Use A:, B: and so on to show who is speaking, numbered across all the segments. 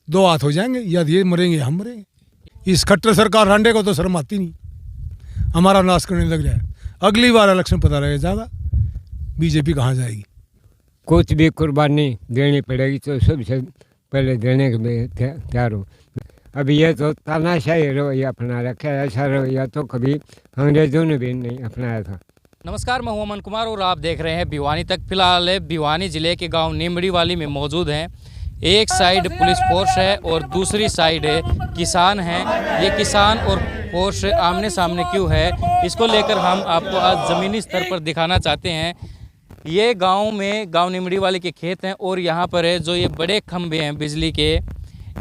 A: दो हाथ हो जाएंगे, या ये मरेंगे हम मरेंगे। इस खट्टर सरकार रांडे को तो शर्म आती नहीं, हमारा नाश करने लग जाए। अगली बार इलेक्शन पता रहे जाएगा बीजेपी कहाँ जाएगी।
B: कुछ भी कुर्बानी देनी पड़ेगी तो सबसे पहले देने के लिए तैयार हूँ। अभी ये तो तानाशाही रवैया अपना रखा है, ऐसा रवैया तो कभी अंग्रेजों ने भी नहीं अपनाया था।
C: नमस्कार, मैं हूं अमन कुमार और आप देख रहे हैं भिवानी तक। फिलहाल भिवानी ज़िले के गांव नीमड़ीवाली में मौजूद हैं। एक साइड पुलिस फोर्स है और दूसरी साइड किसान हैं। ये किसान और फोर्स आमने सामने क्यों है, इसको लेकर हम आपको आज ज़मीनी स्तर पर दिखाना चाहते हैं। ये गांव नीमड़ीवाली के खेत हैं और यहाँ पर जो ये बड़े खंभे हैं बिजली के,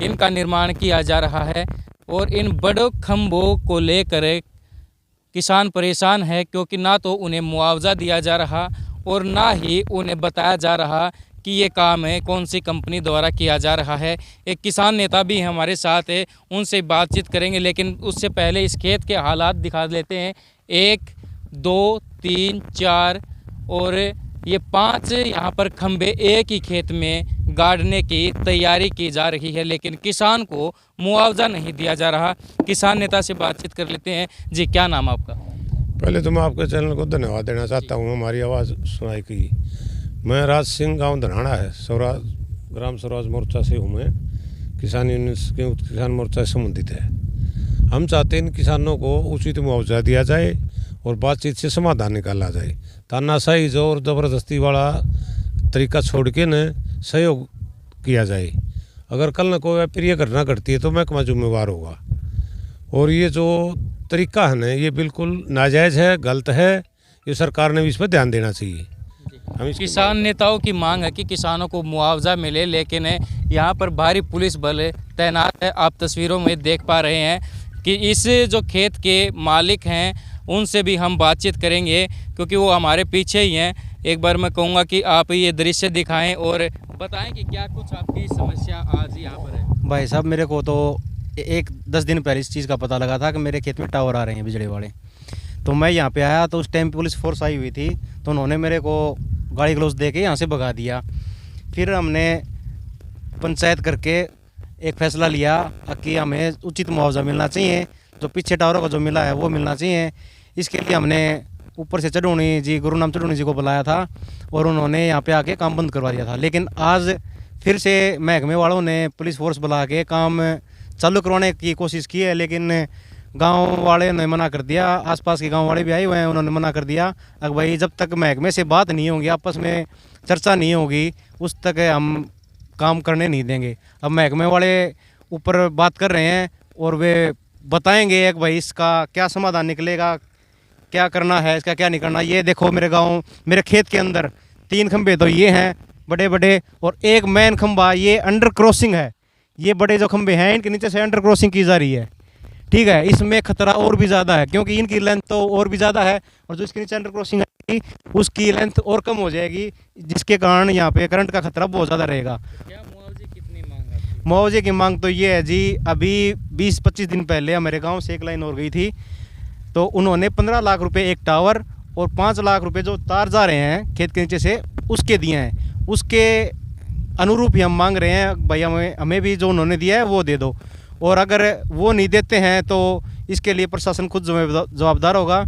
C: इनका निर्माण किया जा रहा है। और इन बड़े खंभों को लेकर किसान परेशान है, क्योंकि ना तो उन्हें मुआवजा दिया जा रहा और ना ही उन्हें बताया जा रहा कि ये काम है कौन सी कंपनी द्वारा किया जा रहा है। एक किसान नेता भी हमारे साथ है, उनसे बातचीत करेंगे, लेकिन उससे पहले इस खेत के हालात दिखा देते हैं। 1 2 3 4 और ये 5 यहाँ पर खंभे एक ही खेत में गाड़ने की तैयारी की जा रही है, लेकिन किसान को मुआवजा नहीं दिया जा रहा। किसान नेता से बातचीत कर लेते हैं। जी, क्या नाम आपका?
D: पहले तो मैं आपके चैनल को धन्यवाद देना चाहता हूँ, हमारी आवाज़ सुनाई की। मैं राज सिंह, गांव धनाना है, स्वराज ग्राम स्वराज मोर्चा से हूँ। मैं किसान मोर्चा से संबंधित है। हम चाहते हैं इन किसानों को उचित मुआवजा दिया जाए और बातचीत से समाधान निकाला जाए। तानाशाही जोर ज़बरदस्ती वाला तरीका छोड़ के न सहयोग किया जाए। अगर कल न कोई अप्रिय घटना घटती है तो महकमा जिम्मेवार होगा। और ये जो तरीका है ना, ये बिल्कुल नाजायज़ है, गलत है। ये सरकार ने भी इस पर ध्यान देना चाहिए। हम
C: किसान नेताओं की मांग है कि किसानों को मुआवजा मिले, लेकिन यहाँ पर भारी पुलिस बल तैनात है। आप तस्वीरों में देख पा रहे हैं कि इस जो खेत के मालिक हैं उनसे भी हम बातचीत करेंगे, क्योंकि वो हमारे पीछे ही हैं। एक बार मैं कहूँगा कि आप ये दृश्य दिखाएं और बताएं कि क्या कुछ आपकी समस्या आज यहाँ पर है।
E: भाई साहब, मेरे को तो 10 दिन पहले इस चीज़ का पता लगा था कि मेरे खेत में टावर आ रहे हैं बिजली वाले। तो मैं यहाँ पे आया तो उस टाइम पुलिस फोर्स आई हुई थी, तो उन्होंने मेरे को गाड़ी ग्लोव्स दे के यहाँ से भगा दिया। फिर हमने पंचायत करके एक फैसला लिया कि हमें उचित मुआवजा मिलना चाहिए, जो पीछे टावरों को जो मिला है वो मिलना चाहिए। इसके लिए हमने ऊपर से चढ़ूनी जी, गुरुनाम चढ़ूनी जी को बुलाया था और उन्होंने यहाँ पे आके काम बंद करवा दिया था। लेकिन आज फिर से महकमे वालों ने पुलिस फोर्स बुला के काम चालू करवाने की कोशिश की है, लेकिन गांव वाले ने मना कर दिया। आसपास के गांव वाले भी आए हुए हैं, उन्होंने मना कर दिया कि भाई जब तक महकमे से बात नहीं होगी, आपस में चर्चा नहीं होगी, उस तक हम काम करने नहीं देंगे। अब महकमे वाले ऊपर बात कर रहे हैं और वे बताएंगे कि भाई इसका क्या समाधान निकलेगा, क्या करना है, इसका क्या नहीं करना। ये देखो मेरे खेत के अंदर 3 खंभे तो ये हैं बड़े बड़े, और एक मेन खंभा ये अंडर क्रॉसिंग है। ये बड़े जो खंभे हैं इनके नीचे से अंडर क्रॉसिंग की जा रही है। ठीक है, इसमें खतरा और भी ज़्यादा है, क्योंकि इनकी लेंथ तो और भी ज़्यादा है और जो इसके नीचे अंडर क्रॉसिंग है उसकी लेंथ और कम हो जाएगी, जिसके कारण यहाँ पे करंट का खतरा बहुत ज़्यादा रहेगा।
C: क्या मुआवजे कितनी मांग है?
E: मुआवजे की मांग तो ये है जी, अभी 20-25 दिन पहले हमारे गाँव से एक लाइन और गई थी, तो उन्होंने 15 लाख रुपए एक टावर और 5 लाख रुपए जो तार जा रहे हैं खेत के नीचे से उसके दिए हैं। उसके अनुरूप ही हम मांग रहे हैं, भाई हमें भी जो उन्होंने दिया है वो दे दो। और अगर वो नहीं देते हैं तो इसके लिए प्रशासन खुद जवाबदार होगा।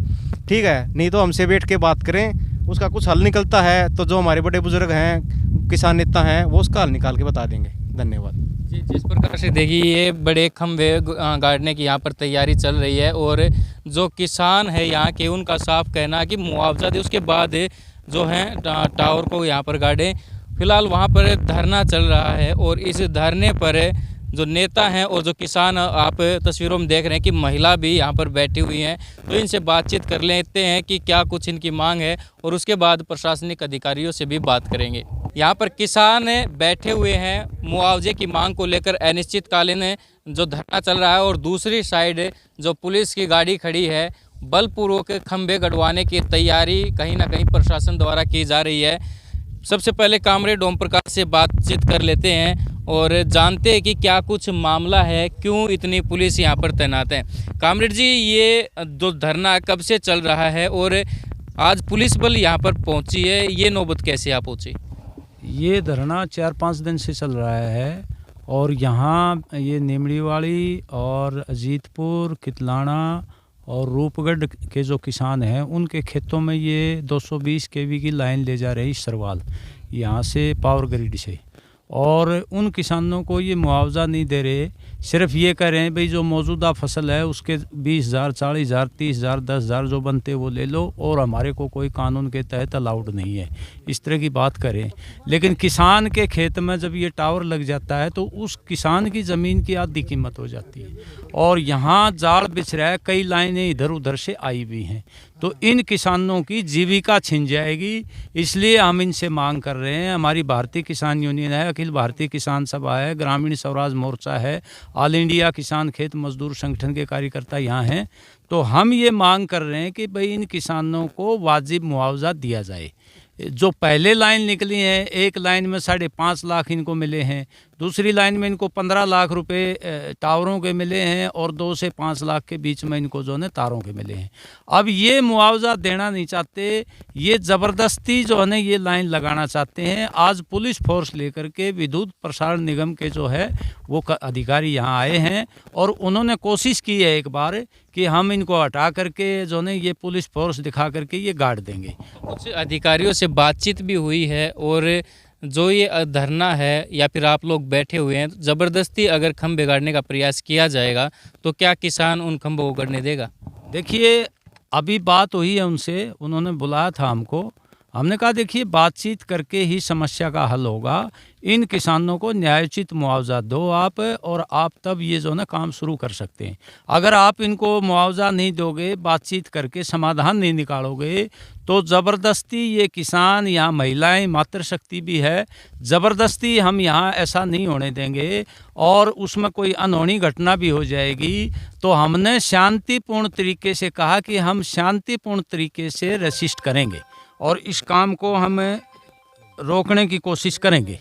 E: ठीक है, नहीं तो हमसे बैठ के बात करें, उसका कुछ हल निकलता है तो जो हमारे बड़े बुजुर्ग हैं, किसान नेता हैं, वो उसका हल निकाल के बता देंगे। धन्यवाद
C: जी। जिस प्रकार से देखिए ये बड़े खंभे गाड़ने की यहाँ पर तैयारी चल रही है और जो किसान है यहाँ के, उनका साफ कहना है कि मुआवजा दे, उसके बाद जो है टावर को यहाँ पर गाड़ें। फिलहाल वहाँ पर धरना चल रहा है और इस धरने पर जो नेता हैं और जो किसान, आप तस्वीरों में देख रहे हैं कि महिला भी यहाँ पर बैठी हुई हैं, तो इनसे बातचीत कर लेते हैं कि क्या कुछ इनकी मांग है और उसके बाद प्रशासनिक अधिकारियों से भी बात करेंगे। यहाँ पर किसान बैठे हुए हैं मुआवजे की मांग को लेकर। अनिश्चितकालीन जो धरना चल रहा है और दूसरी साइड जो पुलिस की गाड़ी खड़ी है, बलपूर्वक खंभे गड़वाने की तैयारी कहीं ना कहीं प्रशासन द्वारा की जा रही है। सबसे पहले कामरेड ओम प्रकाश से बातचीत कर लेते हैं और जानते हैं कि क्या कुछ मामला है, क्यों इतनी पुलिस यहाँ पर तैनात है। कामरेड जी, ये जो धरना कब से चल रहा है और आज पुलिस बल यहाँ पर पहुँची है, ये नौबत कैसे आप पहुँची?
F: ये धरना 4-5 दिन से चल रहा है और यहाँ ये नीमड़ीवाली और अजीतपुर, कितलाना और रूपगढ़ के जो किसान हैं उनके खेतों में ये 220 केवी की लाइन ले जा रही सरवाल यहाँ से पावर ग्रिड से, और उन किसानों को ये मुआवजा नहीं दे रहे। सिर्फ ये कह रहे हैं भाई जो मौजूदा फसल है उसके 20,000, 40,000, 30,000, 10,000 जो बनते वो ले लो, और हमारे को कोई कानून के तहत अलाउड नहीं है, इस तरह की बात करें। लेकिन किसान के खेत में जब ये टावर लग जाता है तो उस किसान की ज़मीन की आधी कीमत हो जाती है, और यहाँ जाल बिछ रहा है, कई लाइनें इधर उधर से आई हुई हैं, तो इन किसानों की जीविका छिन जाएगी। इसलिए हम इनसे मांग कर रहे हैं, हमारी भारतीय किसान यूनियन है, अखिल भारतीय किसान सभा है, ग्रामीण स्वराज मोर्चा है, ऑल इंडिया किसान खेत मजदूर संगठन के कार्यकर्ता यहाँ हैं, तो हम ये मांग कर रहे हैं कि भाई इन किसानों को वाजिब मुआवजा दिया जाए। जो पहले लाइन निकली है, एक लाइन में 5.5 लाख इनको मिले हैं, दूसरी लाइन में इनको 15 लाख रुपए टावरों के मिले हैं, और 2 से 5 लाख के बीच में इनको जो है तारों के मिले हैं। अब ये मुआवजा देना नहीं चाहते, ये ज़बरदस्ती जो है ना ये लाइन लगाना चाहते हैं। आज पुलिस फोर्स लेकर के विद्युत प्रसारण निगम के जो है वो अधिकारी यहाँ आए हैं, और उन्होंने कोशिश की है एक बार कि हम इनको हटा करके जो है ये पुलिस फोर्स दिखा करके ये गाड़ देंगे।
C: कुछ अधिकारियों से बातचीत भी हुई है, और जो ये धरना है या फिर आप लोग बैठे हुए हैं, ज़बरदस्ती अगर खंभ बिगाड़ने का प्रयास किया जाएगा तो क्या किसान उन खंभों को गड़ने देगा?
F: देखिए अभी बात हुई है उनसे, उन्होंने बुलाया था हमको, हमने कहा देखिए बातचीत करके ही समस्या का हल होगा, इन किसानों को न्यायोचित मुआवजा दो आप, और आप तब ये जो ना काम शुरू कर सकते हैं। अगर आप इनको मुआवजा नहीं दोगे, बातचीत करके समाधान नहीं निकालोगे, तो ज़बरदस्ती ये किसान, यहाँ महिलाएं, मातृशक्ति भी है, ज़बरदस्ती हम यहाँ ऐसा नहीं होने देंगे, और उसमें कोई अनहोनी घटना भी हो जाएगी। तो हमने शांतिपूर्ण तरीके से कहा कि हम शांतिपूर्ण तरीके से रेसिस्ट करेंगे और इस काम को हम रोकने की कोशिश करेंगे।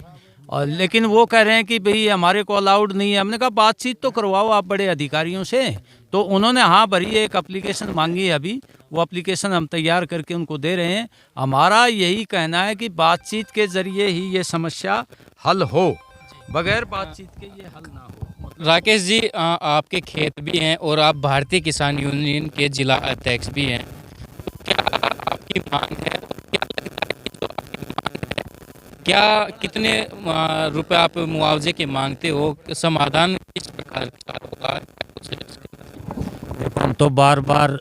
F: और लेकिन वो कह रहे हैं कि भाई हमारे को अलाउड नहीं है। हमने कहा बातचीत तो करवाओ आप बड़े अधिकारियों से। तो उन्होंने हाँ भरी, एक एप्लीकेशन मांगी है, अभी वो एप्लीकेशन हम तैयार करके उनको दे रहे हैं। हमारा यही कहना है कि बातचीत के ज़रिए ही ये समस्या हल हो, बगैर बातचीत के ये हल ना हो।
C: राकेश जी, आपके खेत भी हैं और आप भारतीय किसान यूनियन के जिला अध्यक्ष भी हैं, तो क्या आपकी मांग है, क्या लगता है कि जो आपकी मांग है, क्या कितने रुपए आप मुआवजे के मांगते हो, समाधान किस प्रकार का होगा?
G: देखो, हम तो बार बार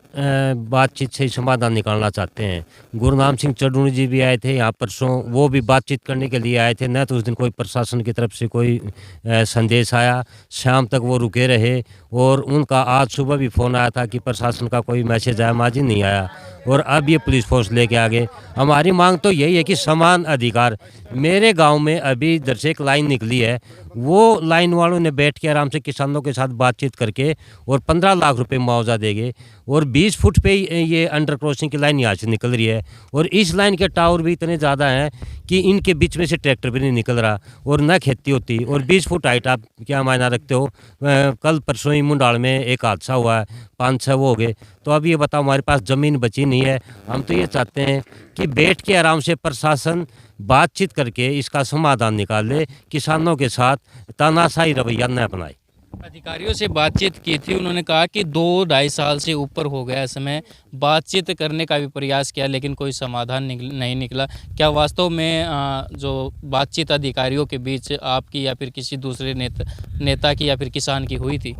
G: बातचीत से ही समाधान निकालना चाहते हैं। गुरनाम सिंह चडूणी जी भी आए थे यहाँ परसों, वो भी बातचीत करने के लिए आए थे। न तो उस दिन कोई प्रशासन की तरफ से कोई संदेश आया, शाम तक वो रुके रहे, और उनका आज सुबह भी फ़ोन आया था कि प्रशासन का कोई मैसेज आया, माजी नहीं आया, और अब ये पुलिस फोर्स लेके आ गए। हमारी मांग तो यही है कि समान अधिकार। मेरे गांव में अभी इधर से एक लाइन निकली है, वो लाइन वालों ने बैठ के आराम से किसानों के साथ बातचीत करके और 15 लाख रुपए मुआवजा देंगे, और 20 फुट पे ये अंडर क्रॉसिंग की लाइन यहाँ से निकल रही है, और इस लाइन के टावर भी इतने ज़्यादा हैं कि इनके बीच में से ट्रैक्टर भी नहीं निकल रहा और न खेती होती। और 20 फुट हाइट आप क्या मायना रखते हो? कल परसों ही मुंडाल में एक हादसा हुआ है, 5-6 वो हो गए। तो अब ये बताओ, हमारे पास ज़मीन बची नहीं है। हम तो ये चाहते हैं कि बैठ के आराम से प्रशासन बातचीत करके इसका समाधान निकाल ले, किसानों के साथ तानाशाही रवैया न अपनाए।
C: अधिकारियों से बातचीत की थी, उन्होंने कहा कि 2-2.5 साल से ऊपर हो गया समय, बातचीत करने का भी प्रयास किया लेकिन कोई समाधान नहीं निकला। क्या वास्तव में जो बातचीत अधिकारियों के बीच आपकी या फिर किसी दूसरे नेता की या फिर किसान की हुई थी?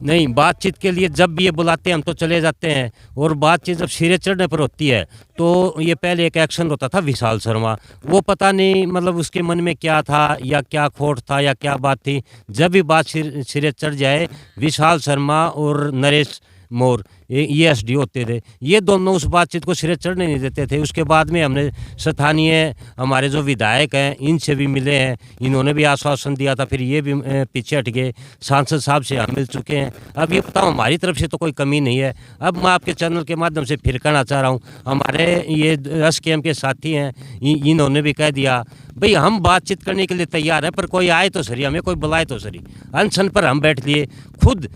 G: नहीं, बातचीत के लिए जब भी ये बुलाते हैं हम तो चले जाते हैं, और बातचीत जब सिरे चढ़ने पर होती है तो ये पहले एक एक्शन होता था विशाल शर्मा, वो पता नहीं मतलब उसके मन में क्या था या क्या खोट था या क्या बात थी। जब भी बात सिरे चढ़ जाए, विशाल शर्मा और नरेश मोर ये एसडी होते थे, ये दोनों उस बातचीत को सिरे चढ़ने नहीं देते थे। उसके बाद में हमने स्थानीय हमारे जो विधायक हैं इनसे भी मिले हैं, इन्होंने भी आश्वासन दिया था, फिर ये भी पीछे हट गए। सांसद साहब से हम मिल चुके हैं। अब ये बताओ, हमारी तरफ से तो कोई कमी नहीं है। अब मैं आपके चैनल के माध्यम से फिर कहना चाह रहा हूँ, हमारे ये SKM के साथी हैं, इन्होंने भी कह दिया भाई हम बातचीत करने के लिए तैयार है, पर कोई आए तो सही, हमें कोई बुलाए तो सही। अनशन पर हम बैठ लिए। खुद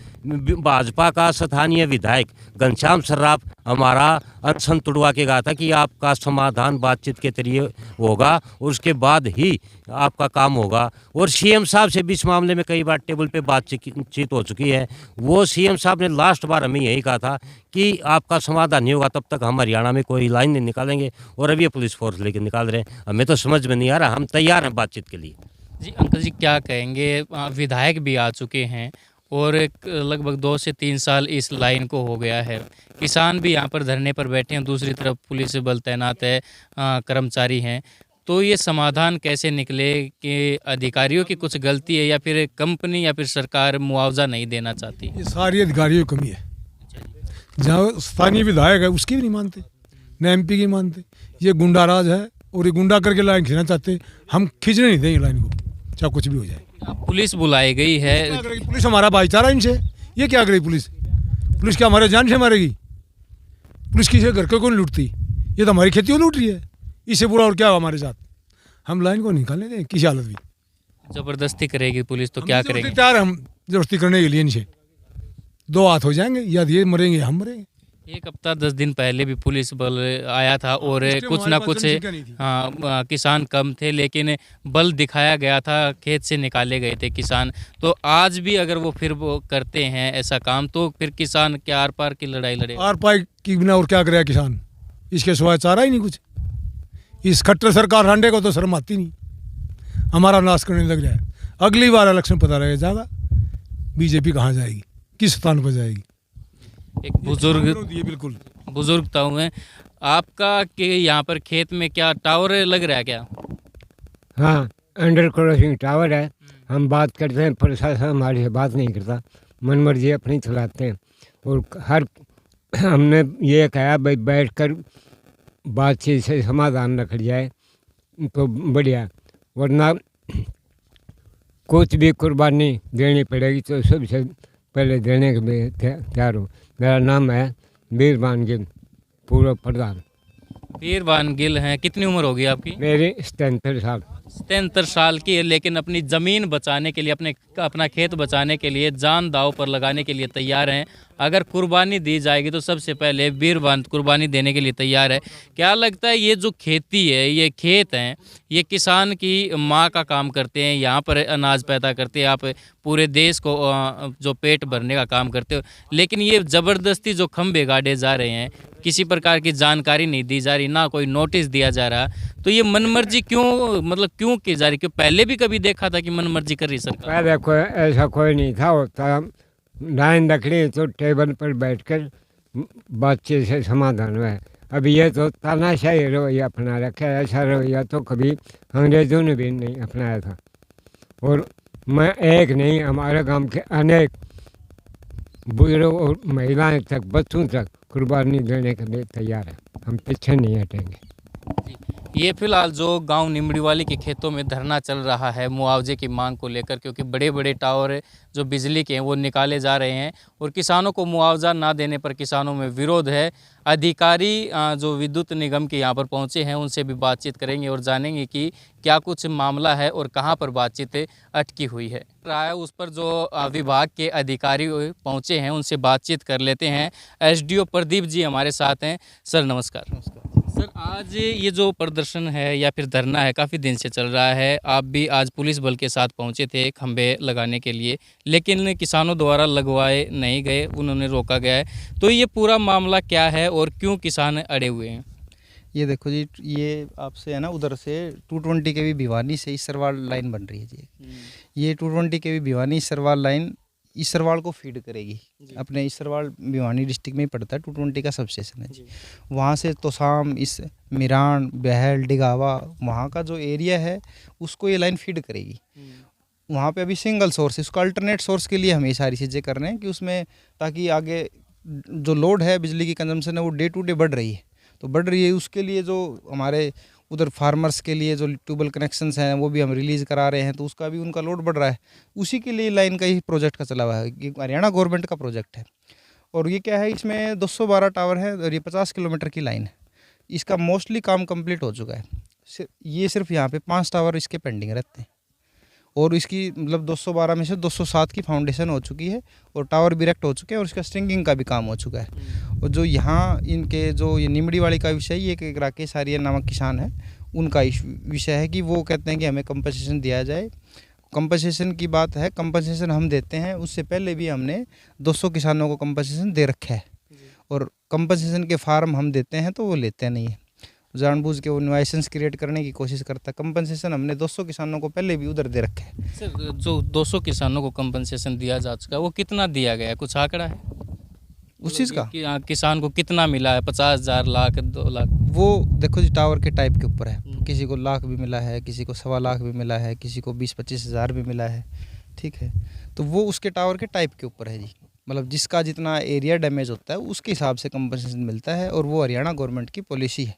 G: भाजपा का स्थानीय विधायक घनश्याम सर्राफ हमारा अनशन तुड़वा के कहा था कि आपका समाधान बातचीत के जरिए होगा और उसके बाद ही आपका काम होगा। और सीएम साहब से भी इस मामले में कई बार टेबल पे बातचीत हो चुकी है। वो सीएम साहब ने लास्ट बार हमें यही कहा था कि आपका समाधान नहीं होगा तब तक हम हरियाणा में कोई लाइन नहीं निकालेंगे, और अभी ये पुलिस फोर्स लेकर निकाल रहे हैं। हमें तो समझ में नहीं आ रहा, हम तैयार हैं बातचीत के लिए।
C: जी अंकल जी, क्या कहेंगे? विधायक भी आ चुके हैं और लगभग 2 से 3 साल इस लाइन को हो गया है। किसान भी यहाँ पर धरने पर बैठे हैं, दूसरी तरफ पुलिस बल तैनात है, कर्मचारी हैं। तो ये समाधान कैसे निकले कि अधिकारियों की कुछ गलती है या फिर कंपनी या फिर सरकार मुआवजा नहीं देना चाहती?
A: ये सारी अधिकारियों की कमी है। जहाँ स्थानीय विधायक है उसकी भी नहीं मानते, न एमपी की मानते। ये गुंडा राज है और ये गुंडा करके लाइन खींचना चाहते। हम खींचने नहीं देंगे लाइन को, चाहे कुछ भी हो जाए।
C: पुलिस बुलाई गई है।
A: क्या करेगी पुलिस? हमारा भाईचारा इनसे। ये क्या करेगी पुलिस? पुलिस क्या हमारे जान से मारेगी? पुलिस किसी घर को कौन लूटती? ये तो हमारी खेती लूट रही है। इससे बुरा और क्या हो हमारे साथ? हम लाइन को निकालने दें किसी हालत में।
C: जबरदस्ती करेगी पुलिस तो क्या करेंगे?
A: तैयार हम जबरदस्ती करने के लिए इनसे। 2 हाथ हो जाएंगे, या ये मरेंगे या हम मरेंगे।
C: 1 हफ्ता 10 दिन पहले भी पुलिस बल आया था और कुछ ना कुछ किसान कम थे, लेकिन बल दिखाया गया था, खेत से निकाले गए थे किसान। तो आज भी अगर वो फिर वो करते हैं ऐसा काम, तो फिर किसान क्या आर पार की लड़ाई लड़े?
A: आर पार की बिना और क्या करेगा किसान? इसके सिवाय चारा ही नहीं कुछ। इस खट्टर सरकार रांडे को तो शर्म आती नहीं, हमारा नाश करने लग रहा है। अगली बार इलेक्शन पता रह जाएगा बीजेपी कहाँ जाएगी, किस स्थान पर जाएगी।
C: एक बुजुर्ग
A: बिल्कुल
C: बुजुर्ग था हुए आपका कि यहाँ पर खेत में क्या टावर लग रहा है क्या?
B: हाँ, अंडर क्रॉसिंग टावर है। हम बात करते हैं, प्रशासन हमारी से बात नहीं करता, मन मर्जी अपनी चलाते हैं। और हर हमने ये कहा भाई बैठ कर बातचीत से समाधान रख जाए तो बढ़िया, वरना कुछ भी कुर्बानी देनी पड़ेगी तो सबसे पहले देने के लिए तैयार हूँ। मेरा नाम है बीरबान गिल, पूर्व प्रधान।
C: बीरबान गिल हैं। कितनी उम्र होगी आपकी?
B: मेरी 77 साल।
C: 77 साल की है, लेकिन अपनी ज़मीन बचाने के लिए, अपना खेत बचाने के लिए जान दांव पर लगाने के लिए तैयार हैं। अगर कुर्बानी दी जाएगी तो सबसे पहले बीरबान कुर्बानी देने के लिए तैयार है। क्या लगता है ये जो खेती है, ये खेत हैं, ये किसान की माँ का काम करते हैं, यहाँ पर अनाज पैदा करते हैं, आप पूरे देश को जो पेट भरने का काम करते हो, लेकिन ये ज़बरदस्ती जो खंभे गाड़े जा रहे हैं, किसी प्रकार की जानकारी नहीं दी जा रही, ना कोई नोटिस दिया जा रहा, तो ये मनमर्जी क्यों, मतलब क्यों की जा रही? क्यों पहले भी कभी देखा था कि मनमर्जी कर रही सरकार?
B: पहले कोई ऐसा कोई नहीं था, होता लाइन रखनी तो टेबल पर बैठकर बातचीत से समाधान हुआ है। अब ये तो तानाशाही रवैया अपना रखा है। ऐसा रवैया तो कभी अंग्रेजों ने भी नहीं अपनाया था। और मैं एक नहीं, हमारे गांव के अनेक बुजुर्ग और महिलाएं तक, बच्चों तक कुर्बानी देने के लिए तैयार है। हम पीछे नहीं हटेंगे।
C: ये फिलहाल जो गांव निमड़ीवाली के खेतों में धरना चल रहा है मुआवजे की मांग को लेकर, क्योंकि बड़े बड़े टावर जो बिजली के हैं वो निकाले जा रहे हैं और किसानों को मुआवजा ना देने पर किसानों में विरोध है। अधिकारी जो विद्युत निगम के यहाँ पर पहुँचे हैं उनसे भी बातचीत करेंगे और जानेंगे कि क्या कुछ मामला है और कहाँ पर बातचीत अटकी हुई है। उस पर जो विभाग के अधिकारी पहुँचे हैं उनसे बातचीत कर लेते हैं। एसडीओ प्रदीप जी हमारे साथ हैं। सर नमस्कार। सर, आज ये जो प्रदर्शन है या फिर धरना है काफ़ी दिन से चल रहा है, आप भी आज पुलिस बल के साथ पहुंचे थे खंभे लगाने के लिए, लेकिन किसानों द्वारा लगवाए नहीं गए, उन्होंने रोका गया है। तो ये पूरा मामला क्या है और क्यों किसान अड़े हुए हैं?
H: ये देखो जी, ये आपसे है ना, उधर से 220 kV भिवानी से इसरवाल लाइन बन रही है जी। ये 220 kV भिवानी इसरवाल लाइन इसरवाल को फीड करेगी। अपने इसरवाल भिवानी डिस्ट्रिक्ट में ही पड़ता है, 220 का सब स्टेशन है जी। वहाँ से तोसाम, इस मिरान, बहल, डिगावा, वहाँ का जो एरिया है उसको ये लाइन फीड करेगी। वहाँ पे अभी सिंगल सोर्स है, उसका अल्टरनेट सोर्स के लिए हम ये सारी चीज़ें कर रहे हैं कि उसमें, ताकि आगे जो लोड है बिजली की कंजम्पशन है वो डे टू डे बढ़ रही है, तो बढ़ रही है। उसके लिए जो हमारे उधर फार्मर्स के लिए जो ट्यूबवेल कनेक्शंस हैं वो भी हम रिलीज़ करा रहे हैं, तो उसका भी उनका लोड बढ़ रहा है। उसी के लिए लाइन का ही प्रोजेक्ट का चला हुआ है, ये हरियाणा गवर्नमेंट का प्रोजेक्ट है। और ये क्या है, इसमें 212 टावर है और ये 50 किलोमीटर की लाइन है। इसका मोस्टली काम कंप्लीट हो चुका है। ये सिर्फ यहाँ पे 5 टावर इसके पेंडिंग रहते हैं। और इसकी मतलब 212 में से 207 की फाउंडेशन हो चुकी है और टावर भी इरेक्ट हो चुके हैं और इसका स्ट्रिंगिंग का भी काम हो चुका है। और जो यहाँ इनके जो ये निमड़ी वाली का विषय, ये एक राकेश आर्य नामक किसान है, उनका विषय है कि वो कहते हैं कि हमें कंपनसेशन दिया जाए। कंपनसेशन की बात है, कंपनसेशन हम देते हैं, उससे पहले भी हमने 200 किसानों को कंपनसेशन दे रखा है और कंपनसेशन के फार्म हम देते हैं तो वो लेते नहीं है, जानबूझ के वो न्यूआइसेंस क्रिएट करने की कोशिश करता है। कंपनसेशन हमने 200 किसानों को पहले भी उधर दे रखा है।
C: सर, जो 200 किसानों को कंपनसेशन दिया जा चुका है वो कितना दिया गया है, कुछ आंकड़ा है
H: उस चीज़ का?
C: किसान को कितना मिला है, 50,000, लाख, 2 लाख?
H: वो देखो जी, टावर के टाइप के ऊपर है, किसी को लाख भी मिला है, किसी को 1.25 लाख भी मिला है, किसी को 20-25 हज़ार भी मिला है, ठीक है। तो वो उसके टावर के टाइप के ऊपर है जी, मतलब जिसका जितना एरिया डैमेज होता है उसके हिसाब से कंपनसेशन मिलता है और वो हरियाणा गवर्नमेंट की पॉलिसी है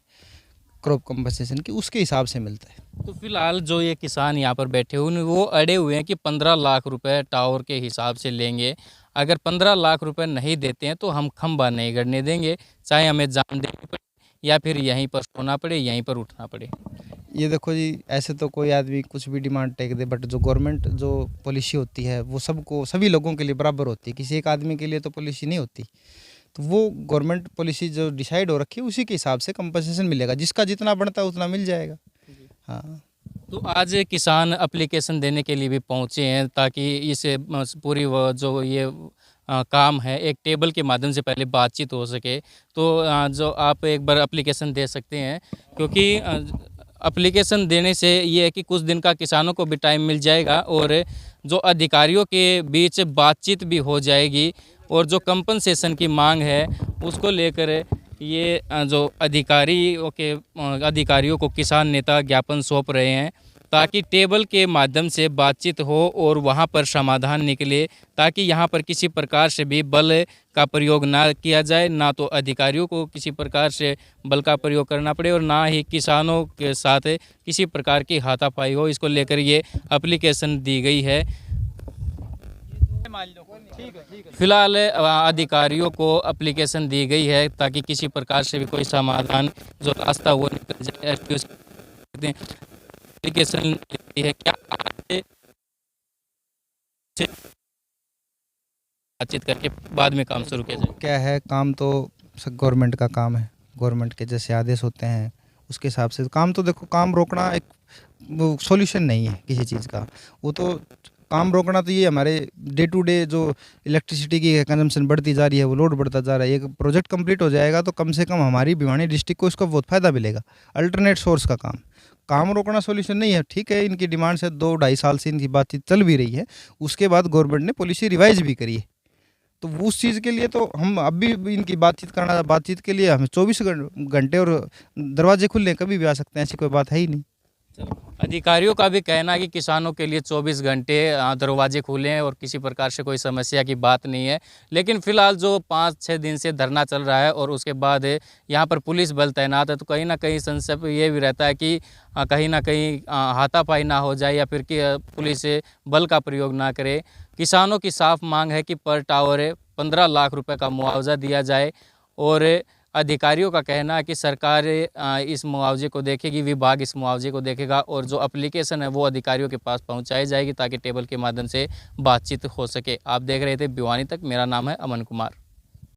H: क्रॉप कंपनसेशन की, उसके हिसाब से मिलता है।
C: तो फिलहाल जो ये किसान यहाँ पर बैठे हुए वो अड़े हुए हैं कि 15 लाख रुपए टावर के हिसाब से लेंगे, अगर 15 लाख रुपए नहीं देते हैं तो हम खंबा नहीं गड़ने देंगे, चाहे हमें जान देनी पड़े या फिर यहीं पर सोना पड़े, यहीं पर उठना पड़े।
H: ये देखो जी, ऐसे तो कोई आदमी कुछ भी डिमांड टेक दे, बट जो गवर्नमेंट जो पॉलिसी होती है वो सबको, सभी लोगों के लिए बराबर होती है, किसी एक आदमी के लिए तो पॉलिसी नहीं होती। तो वो गवर्नमेंट पॉलिसी जो डिसाइड हो रखी है उसी के हिसाब से कंपनसेशन मिलेगा, जिसका जितना बनता है उतना मिल जाएगा। हाँ,
C: तो आज किसान एप्लीकेशन देने के लिए भी पहुँचे हैं ताकि इस पूरी जो ये काम है एक टेबल के माध्यम से पहले बातचीत हो सके। तो जो आप एक बार एप्लीकेशन दे सकते हैं, क्योंकि एप्लीकेशन देने से ये है कि कुछ दिन का किसानों को भी टाइम मिल जाएगा और जो अधिकारियों के बीच बातचीत भी हो जाएगी और जो कंपनसेशन की मांग है उसको लेकर ये जो अधिकारियों को किसान नेता ज्ञापन सौंप रहे हैं ताकि टेबल के माध्यम से बातचीत हो और वहाँ पर समाधान निकले, ताकि यहाँ पर किसी प्रकार से भी बल का प्रयोग ना किया जाए, ना तो अधिकारियों को किसी प्रकार से बल का प्रयोग करना पड़े और ना ही किसानों के साथ किसी प्रकार की हाथापाई हो। इसको लेकर ये एप्लीकेशन दी गई है। फिलहाल अधिकारियों को एप्लीकेशन दी गई है ताकि किसी प्रकार से भी कोई समाधान जो रास्ता वो निकल जाए। एप्लीकेशन है क्या बातचीत करके बाद में काम शुरू किया जाए?
H: क्या है, काम तो सब गवर्नमेंट का काम है, गवर्नमेंट के जैसे आदेश होते हैं उसके हिसाब से काम। तो देखो, काम रोकना एक सॉल्यूशन नहीं है किसी चीज़ का, वो तो काम रोकना तो ये हमारे डे टू डे जो इलेक्ट्रिसिटी की कंजम्पशन बढ़ती जा रही है, वो लोड बढ़ता जा रहा है। एक प्रोजेक्ट कंप्लीट हो जाएगा तो कम से कम हमारी भिवानी डिस्ट्रिक्ट को इसका बहुत फ़ायदा मिलेगा। अल्टरनेट सोर्स का काम रोकना सॉल्यूशन नहीं है। ठीक है, इनकी डिमांड से 2-2.5 साल से इनकी बातचीत चल भी रही है, उसके बाद गवर्नमेंट ने पॉलिसी रिवाइज भी करी है। तो उस चीज़ के लिए तो हम अभी भी इनकी बातचीत के लिए हमें 24 घंटे और दरवाजे खुले, कभी भी आ सकते हैं, ऐसी कोई बात है ही नहीं।
C: अधिकारियों का भी कहना है कि किसानों के लिए 24 घंटे दरवाजे खुले हैं और किसी प्रकार से कोई समस्या की बात नहीं है। लेकिन फ़िलहाल जो 5-6 दिन से धरना चल रहा है और उसके बाद यहाँ पर पुलिस बल तैनात है, तो कहीं ना कहीं संशय ये भी रहता है कि कहीं ना कहीं हाथापाई ना हो जाए या फिर कि पुलिस बल का प्रयोग ना करे। किसानों की साफ मांग है कि पर टावर 15 लाख रुपये का मुआवजा दिया जाए और अधिकारियों का कहना है कि सरकार इस मुआवजे को देखेगी, विभाग इस मुआवजे को देखेगा और जो एप्लीकेशन है वो अधिकारियों के पास पहुंचाई जाएगी ताकि टेबल के माध्यम से बातचीत हो सके। आप देख रहे थे भिवानी तक, मेरा नाम है अमन कुमार।